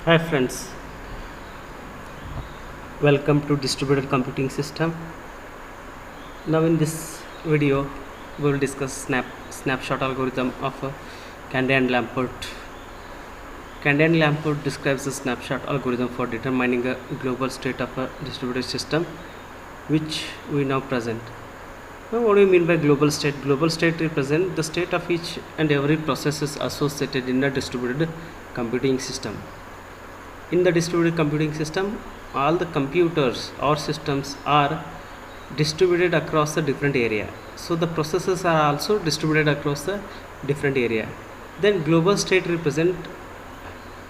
Hi friends, welcome to distributed computing system. Now in this video we will discuss snapshot algorithm of Candy and Lamport. Candy and Lamport describes the snapshot algorithm for determining a global state of a distributed system which we now present. Now what do you mean by global state? Global state represents the state of each and every processes associated in a distributed computing system. In the distributed computing system, all the computers or systems are distributed across the different area, so the processes are also distributed across the different area. Then global state represent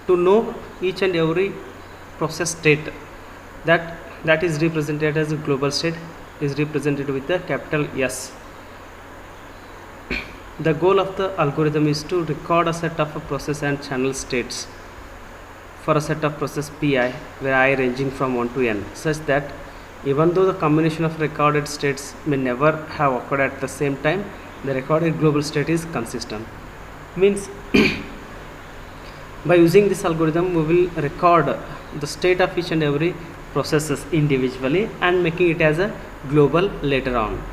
to know each and every process state, that is represented as a global state is represented with the capital S. The goal of the algorithm is to record a set of process and channel states for a set of process Pi, where I ranging from 1 to n, such that even though the combination of recorded states may never have occurred at the same time, the recorded global state is consistent. Means by using this algorithm we will record the state of each and every processes individually and making it as a global later on.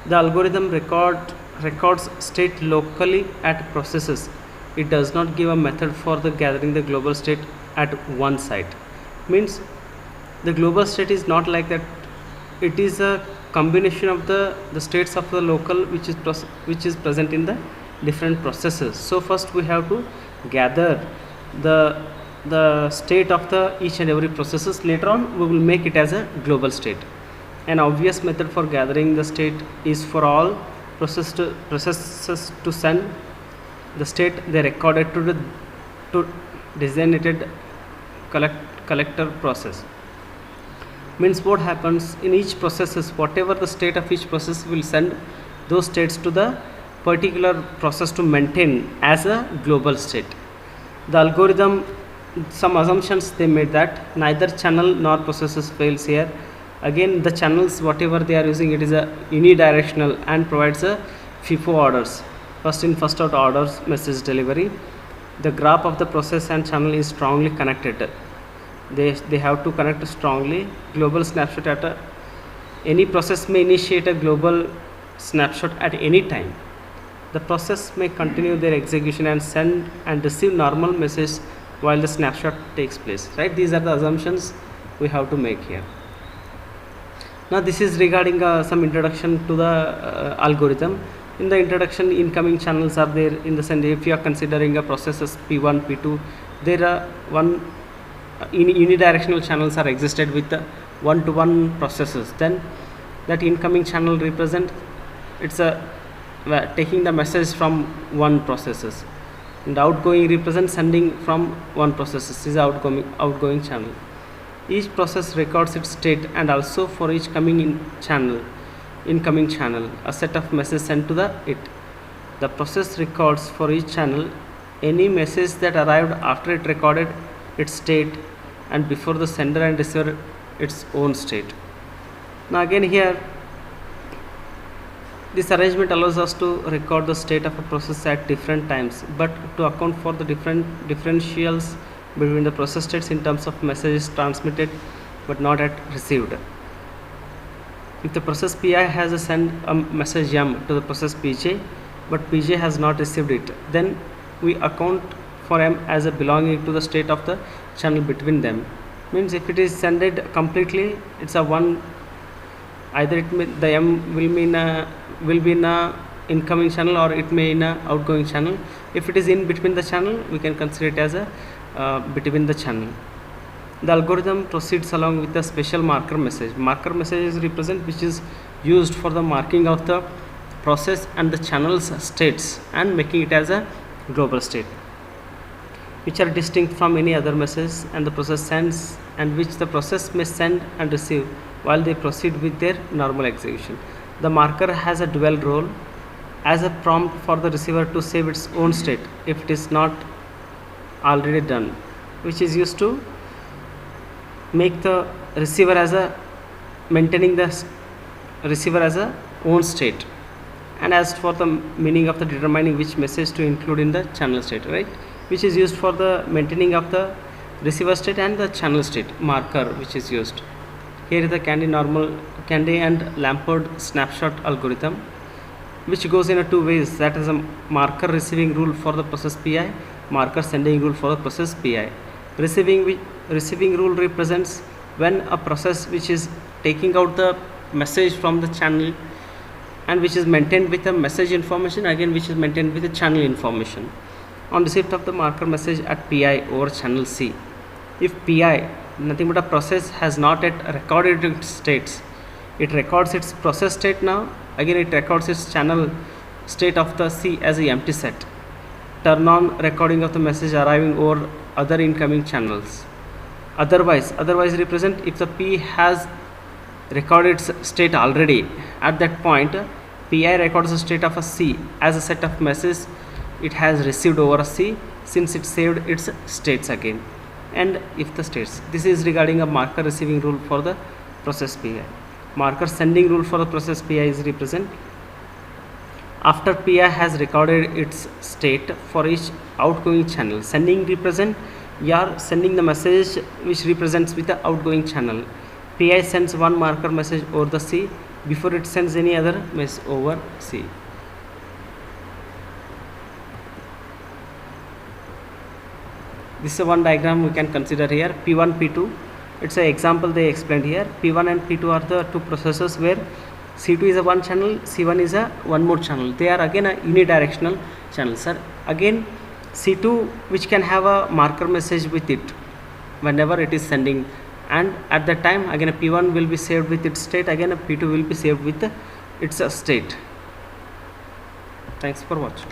The algorithm records state locally at processes. It does not give a method for the gathering the global state at one site. Means the global state is not like that. It is a combination of the states of the local which is present in the different processes. So first we have to gather the state of the each and every processes. Later on we will make it as a global state. An obvious method for gathering the state is for all processes to send the state they recorded to designated collector process. Means what happens in each processes, whatever the state of each process will send those states to the particular process to maintain as a global state. The algorithm, some assumptions they made that neither channel nor processes fails here. Again the channels whatever they are using, it is a unidirectional and provides a FIFO orders, first in first out orders message delivery. The graph of the process and channel is strongly connected. They have to connect strongly. Global snapshot at any process may initiate a global snapshot at any time. The process may continue their execution and send and receive normal message while the snapshot takes place, right? These are the assumptions we have to make here. Now this is regarding some introduction to the algorithm. In the introduction, incoming channels are there. In the sense, if you are considering a processes P1, P2, there are one unidirectional channels are existed with the one-to-one processes. Then that incoming channel represent it's a taking the message from one processes, and outgoing represent sending from one processes is outgoing channel. Each process records its state, and also for each incoming channel a set of messages sent to the process records for each channel any message that arrived after it recorded its state and before the sender and receiver its own state. Now again here this arrangement allows us to record the state of a process at different times, but to account for the different differentials between the process states in terms of messages transmitted but not yet received. If the process Pi has sent a message M to the process Pj, but Pj has not received it, then we account for M as a belonging to the state of the channel between them. Means if it is sended completely, it's a one, either the M will be in a incoming channel or it may in a outgoing channel. If it is in between the channel, we can consider it as a between the channel. The algorithm proceeds along with a special marker message. Marker message is represent which is used for the marking of the process and the channel's states and making it as a global state, which are distinct from any other message and the process sends, and which the process may send and receive while they proceed with their normal execution. The marker has a dual role as a prompt for the receiver to save its own state if it is not already done, which is used to make the receiver as a maintaining the receiver as a own state, and as for the meaning of the determining which message to include in the channel state, right, which is used for the maintaining of the receiver state and the channel state marker which is used. Here is the Candy and Lamport snapshot algorithm, which goes in a two ways. That is a marker receiving rule for the process PI, marker sending rule for the process PI. Receiving rule represents when a process which is taking out the message from the channel and which is maintained with the message information, again which is maintained with the channel information. On receipt of the marker message at PI over channel C, if PI, nothing but a process, has not yet recorded its states, it records its process state now, again it records its channel state of the C as a empty set. Turn on recording of the message arriving over other incoming channels. Otherwise represent if the P has recorded its state already. At that point, PI records the state of a C as a set of messages it has received over a C, since it saved its states again. And if the states, this is regarding a marker receiving rule for the process PI. Marker sending rule for the process PI is represent after PI has recorded its state for each outgoing channel. Sending represent you are sending the message which represents with the outgoing channel. PI sends one marker message over the C before it sends any other message over C. This is one diagram we can consider here. P1, P2. It's an example they explained here. P1 and P2 are the two processes where C2 is a one channel, C1 is a one more channel. They are again a unidirectional channel, sir. Again C2 which can have a marker message with it whenever it is sending, and at that time again a P1 will be saved with its state, again a P2 will be saved with its state. Thanks for watching.